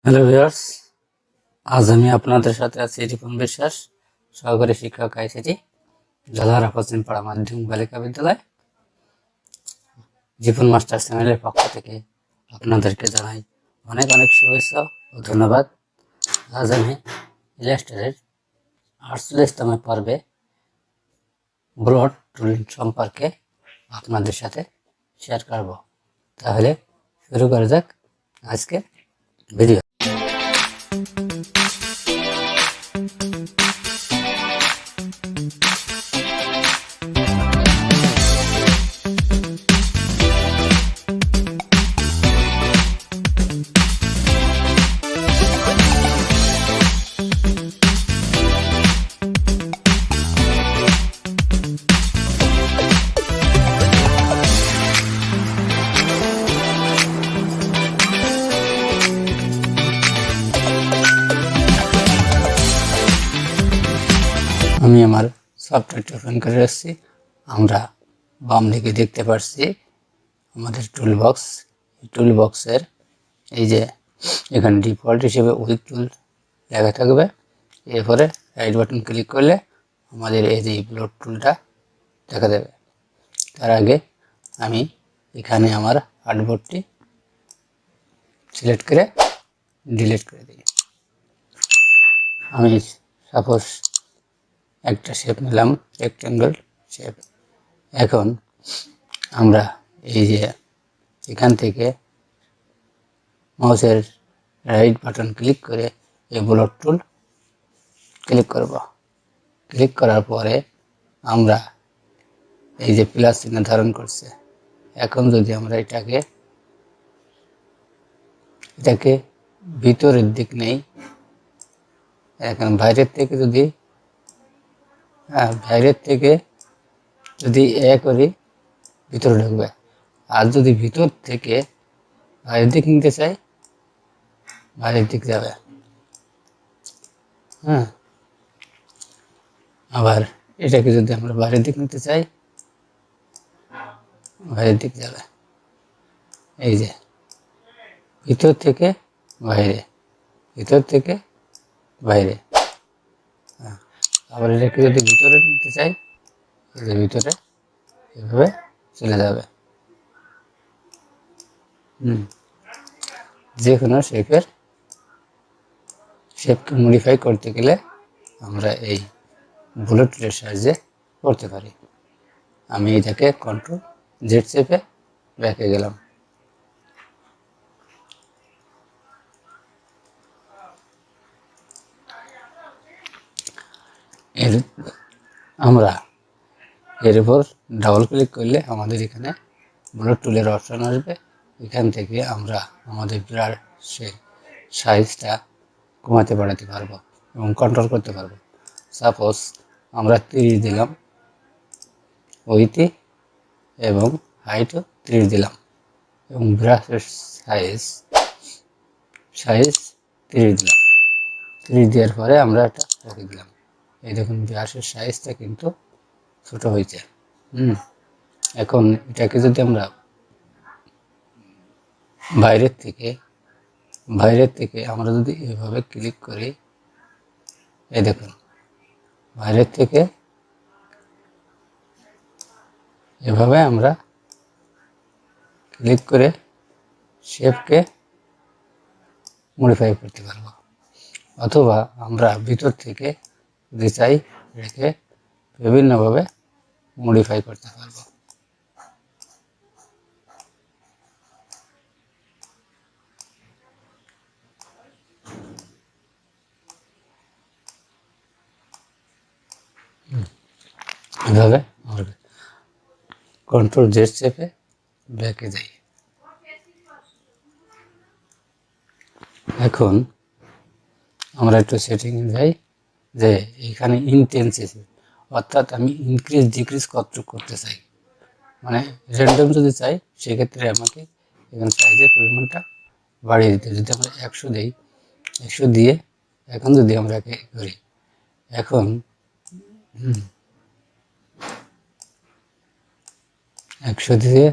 Hello viewers, আজ আমি আপনাদের সাথে আছি রিপন বিশ্বাস, সহকারী শিক্ষক আইসিটি, জলাহারা পশ্চিমপাড়া মাধ্যমিক বালিকা বিদ্যালয়। রিপন মাস্টার চ্যানেলের পক্ষ থেকে আপনাদেরকে জানাই অনেক অনেক শুভেচ্ছা ও ধন্যবাদ। আজ আমি ইলাস্ট্রেটরের 48তম পর্বে ব্লট টুল সম্পর্কে আপনাদের সাথে শেয়ার করব। তাহলে শুরু করা যাক আজকের ভিডিও। আমি আমার সফটওয়্যারটি ওপেন করে আসছি। আমরা বাম দিকে দেখতে পাচ্ছি আমাদের টুল বক্স। টুল বক্সের এই যে এখানে ডিফল্ট হিসেবে উইক টুল লেখা থাকবে। এরপরে রাইট বাটন ক্লিক করলে আমাদের এই যে ব্লোট টুলটা দেখা দেবে। তার আগে আমি এখানে আমার আর্টবোর্ডটি সিলেক্ট করে ডিলিট করে দিই। আমি সাপোজ একটা শেপ নিলাম, রেক্টেঙ্গল শেপ। এখন আমরা এই যে এখান থেকে মাউসের রাইট বাটন ক্লিক করে এই ব্লোট টুল ক্লিক করব। ক্লিক করার পরে আমরা এই যে প্লাস চিহ্ন ধারণ করছে, এখন যদি আমরা এটাকে ভিতরের দিক নেই, এখন বাইরের থেকে যদি করি ভিতরে ঢুকবে, আর যদি ভিতর থেকে বাইরের দিক নিতে চাই বাইরের দিক যাবে। আবার এটাকে যদি আমরা বাইরের দিক নিতে চাই বাইরের দিক যাবে। এই যে ভিতর থেকে বাইরে, ভিতর থেকে বাইরে। আবার এটাকে যদি ভিতরে নিতে চাই এই যে ভিতরে এভাবে চলে যাবে। যে কোনো শেপকে মডিফাই করতে গেলে আমরা এই বুলেট টুলের সাহায্যে করতে পারি। আমি এটাকে কন্ট্রোল জেড চেপে ব্যাকে গেলাম। আমরা এর উপর ডাবল ক্লিক করলে আমাদের এখানে বুলেট টুলের অপশন আসবে। এখান থেকে আমরা আমাদের ব্রাশের সাইজটা কমাতে বাড়াতে পারবো এবং কন্ট্রোল করতে পারবো। সাপোজ আমরা 30 দিলাম উইথে এবং হাইটও 30 দিলাম এবং ব্রাশের সাইজ 30 দিলাম। 30 দেওয়ার পরে আমরা এটা ওকে দিলাম। এই দেখুন ব্রাশের সাইজটা কিন্তু ছোট হয়েছে। এখন এটাকে যদি আমরা বাইরের থেকে আমরা যদি এভাবে ক্লিক করি, এই দেখুন বাইরের থেকে এভাবে আমরা ক্লিক করে শেপকে মডিফাই করতে পারবো। অথবা আমরা ভিতর থেকে যদি চাই রেখে বিভিন্নভাবে মডিফাই করতে পারবো। এভাবে আমরা কন্ট্রোল জেড চেপে ব্যাকে যাই। এখন আমরা একটু সেটিংয়ে যাই, যে এখানে ইন্টেন্সিটি অর্থাৎ আমি ইনক্রিজ ডিক্রিজ কতটুকু করতে চাই, মানে র্যান্ডম যদি চাই সেক্ষেত্রে আমাকে এখানে সাইজের পরিমাণটা বাড়িয়ে দিতে। যদি আমরা 100 দিই, 100 দিয়ে এখন যদি আমরা করি, এখন 100 দিয়ে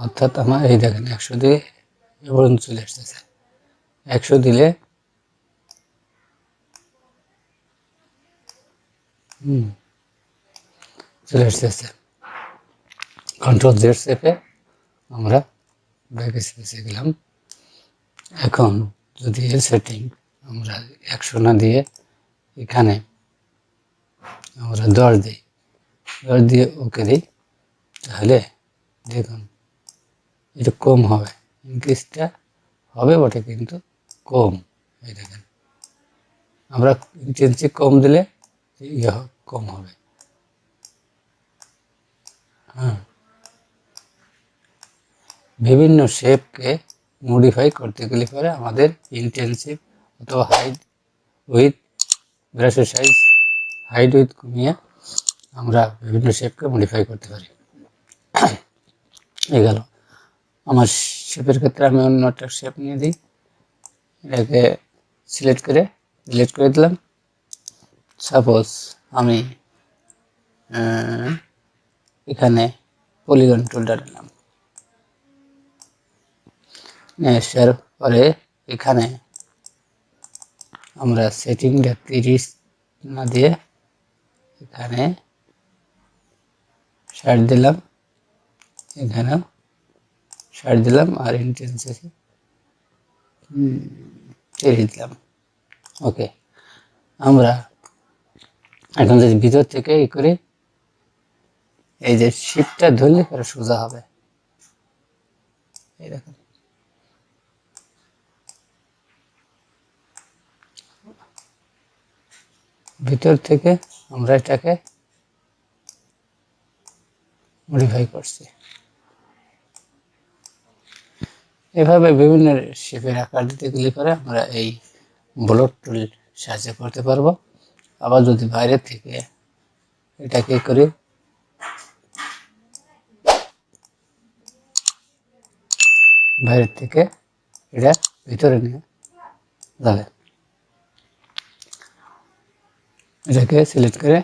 অর্থাৎ আমার এই দেখেন 100 দিয়ে এ পর্যন্ত চলে আসতেছে। 100 দিলে চলে আসতেছে। কন্ট্রোল জেড চেপে আমরা ব্যাক স্পেসে গেলাম। এখন যদি এর সেটিং আমরা 100 না দিয়ে এখানে আমরা 10 দিই, 10 দিয়ে ওকে দিই, তাহলে দেখুন এটা কম হবে, ইনক্রিজটা হবে বটে কিন্তু কম। এই দেখেন আমরা ইন্টেন্সিটি কম দিলে কম হবে। হ্যাঁ, বিভিন্ন শেপকে মডিফাই করতে গেলে পরে আমাদের ইন্টেন্সিভ অথবা হাইট উইথ ব্রাশের সাইজ হাইট উইথ কমিয়ে আমরা বিভিন্ন শেপকে মডিফাই করতে পারি। এই গেল আমার শেপের ক্ষেত্রে আমি অন্য একটা শেপ নিয়ে দিই, এটাকে সিলেক্ট করে ডিলিট করে দিলাম। সাপোজ আমি এখানে পলিগন টুলটা নিলাম, আসার পরে এখানে আমরা সেটিংটা 30 না দিয়ে এখানে 60 দিলাম, এখানেও 60 দিলাম, আর ইন্টেন্সিটি 30 দিলাম। ওকে, আমরা এখন যদি ভিতর থেকে ই করি, এই যে শিপটা ধরলে পরে সোজা হবে। এই দেখুন ভিতর থেকে আমরা এটাকে মডিফাই করছি। এভাবে বিভিন্ন শেপের আকার দিতে গেলে পরে আমরা এই ব্লোট টুল সাহায্য করতে পারবো। আবার যদি বাইরে থেকে এটাকে করি, বাইরের থেকে এটা ভিতরে নিয়ে যাবে, এটাকে সিলেক্ট করে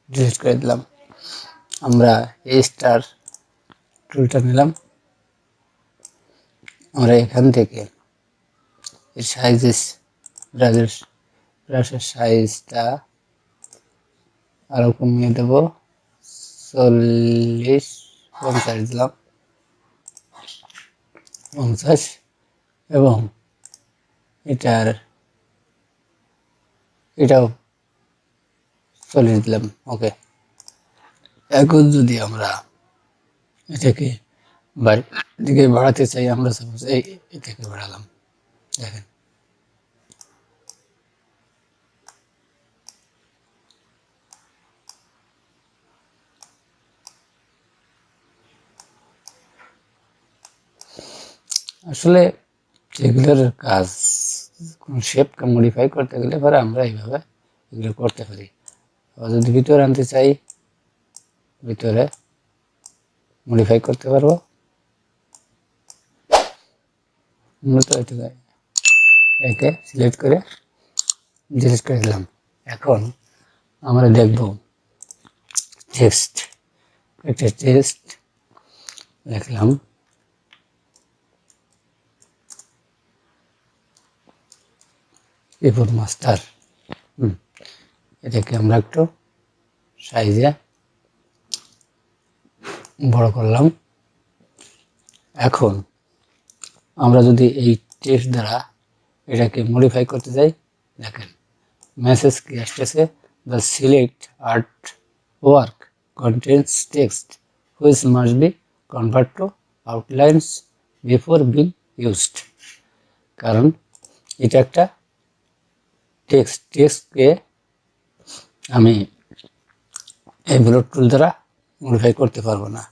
ডিলিট করে দিলাম। আমরা এই স্টার টুলটা নিলাম, আমরা এখান থেকে এর সাইজেস ব্রাশের সাইজটা আরও কমিয়ে দেব, 40 50 দিলাম, 50, এবং এটাও 40 দিলাম। ওকে, এখন যদি আমরা এটাকে বাইরের দিকে বাড়াতে চাই, আমরা সাপোজ এটাকে বাড়ালাম, দেখেন আসলে এগুলোর কাজ কোন শেপকে মডিফাই করতে গেলে পরে আমরা এইভাবে এগুলো করতে পারি। আবার যদি ভিতরে আনতে চাই, ভিতরে মডিফাই করতে পারবো। মূলত একে সিলেক্ট করে ডিলিট করে দিলাম। এখন আমরা দেখব টেক্সট, একটা টেক্সট লিখলাম, রিপন মাস্টার। এটাকে আমরা একটু সাইজে বড় করলাম। এখন আমরা যদি এই টেক্সট দ্বারা এটাকে মডিফাই করতে যাই, দেখেন মেসেজ কি আসতেছে, the select art work contents text which must be convert to outlines before being used. কারণ এটা একটা টেক্সটকে আমি এই ব্লোট টুল দ্বারা মডিফাই করতে পারবো না,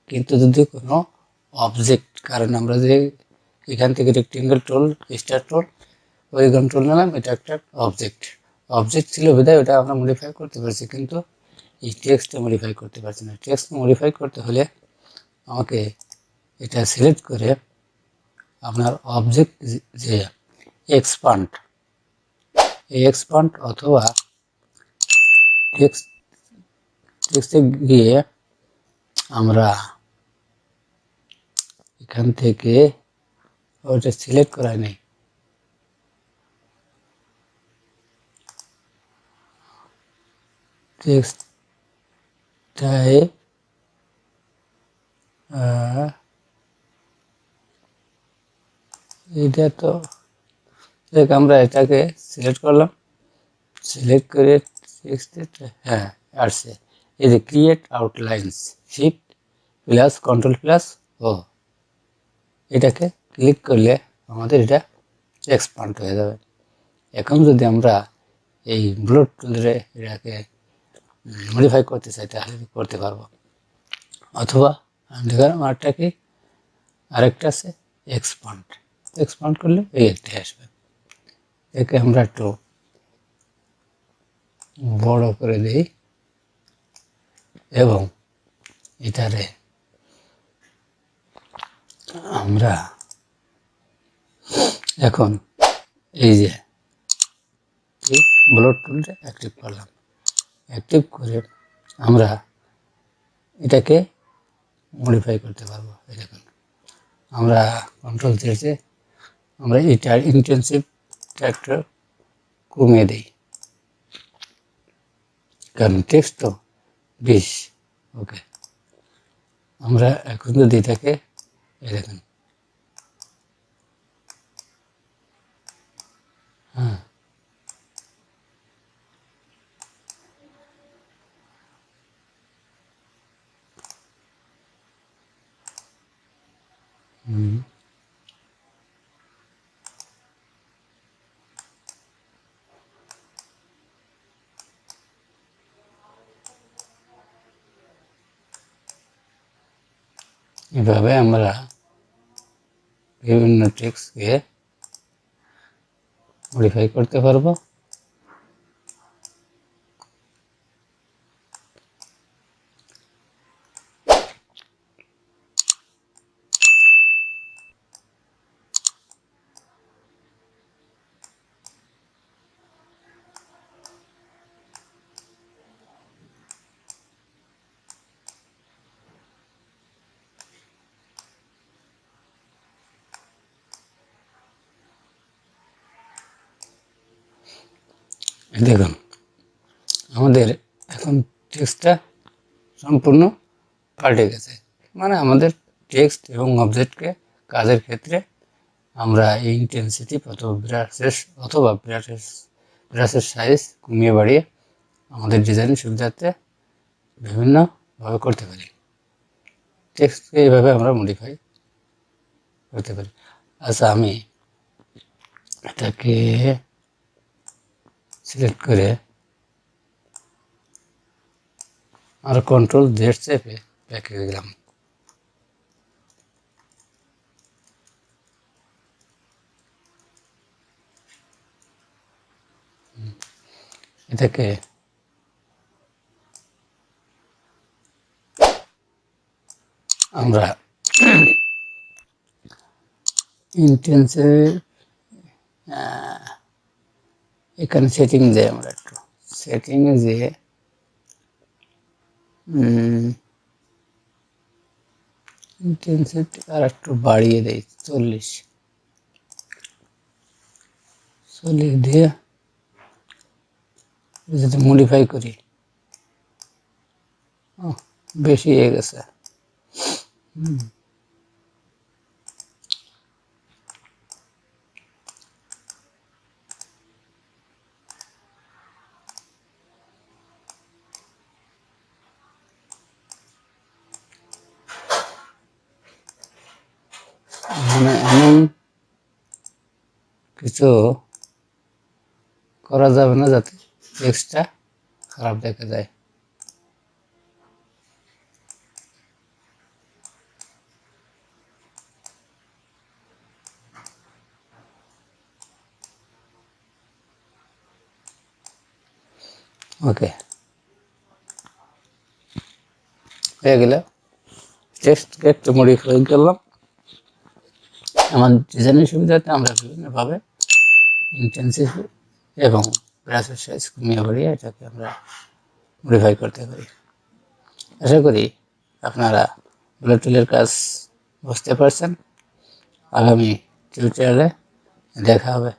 কিন্তু যদি কোনো অবজেক্ট, কারণ আমরা যে এখান থেকে রেক্টেঙ্গেল টুল, স্টার টুল, পলিগন টুল নিলাম, এটা একটা অবজেক্ট ছিল বিধায় ওটা আমরা মডিফাই করতে পারছি, কিন্তু এই টেক্সটে মডিফাই করতে পারছি না। টেক্সট মডিফাই করতে হলে আমাকে এটা সিলেক্ট করে আপনার অবজেক্ট যে এক্সপান্ড, এই এক্সপান্ড অথবা টেক্সটে গিয়ে আমরা এখান থেকে ওটা সিলেক্ট করা নেই, টেক্সট টাইপ এটা তো দেখ, আমরা এটাকে সিলেক্ট করলাম, সিলেক্ট করে হ্যাঁ আসছে। এই যে create outlines, shift plus control plus O, এটাকে ক্লিক করলে আমাদের এটা এক্সপান্ড হয়ে যাবে। এখন যদি আমরা এই ব্লোট টুলে এটাকে মডিফাই করতে চাই তাহলে করতে পারবো, অথবা দেখলাম আরেকটা কি, আরেকটা আছে এক্সপান্ড। এক্সপান্ড করলে এই একটি আসবে। একে আমরা একটু বড় করে দিই এবং এটারে আমরা এখন এই যে ব্লোট টুলটা অ্যাক্টিভ করলাম। অ্যাক্টিভ করে আমরা এটাকে মডিফাই করতে পারবো। এই দেখুন, আমরা কন্ট্রোল দিয়েছে, আমরা এটার ইন্টেন্সিভ ট্র্যাক্টর কমিয়ে দিই, কারণ টেক্সট তো 20। ওকে, আমরা এখন যদি এটাকে এই দেখুন, হ্যাঁ এভাবে আমরা বিভিন্ন টেক্সটকে মডিফাই করতে পারবো। দেখুন, আমাদের এখন টেক্সটটা সম্পূর্ণ পাল্টে গেছে। মানে আমাদের টেক্সট এবং অবজেক্টকে কাজের ক্ষেত্রে আমরা এই ইন্টেন্সিটি অথবা ব্রাশের সাইজ কমিয়ে বাড়িয়ে আমাদের ডিজাইনের সুবিধার্থে বিভিন্নভাবে করতে পারি। টেক্সটকে এইভাবে আমরা মডিফাই করতে পারি। আচ্ছা, আমি এটাকে সিলেক্ট করে আর কন্ট্রোল জেড চেপে ব্যাক হয়ে গেলাম। এটাকে আমরা ইন্টেন্সে এখানে সেটিং যাই, আমরা একটু সেটিংয়ে যেয়ে ইন্টেন্সিটি আর একটু বাড়িয়ে দেই, 40 দিয়ে যদি মডিফাই করি, বেশি হয়ে গেছে। মানে এমন কিছু করা যাবে না যাতে টেক্সটটা খারাপ দেখা যায়। ওকে, হয়ে গেল। টেক্সটকে একটু মডিফাই করলাম। আমার ডিজাইনের সুবিধাতে আমরা বিভিন্নভাবে ইন্টেন্সিভ এবং ব্রাশের সাইজ কমিয়ে বাড়িয়ে এটাকে আমরা মডিফাই করতে পারি। আশা করি আপনারা ব্লোট টুলের কাজ বুঝতে পারছেন। আগামী টিউটোরিয়ালে দেখা হবে।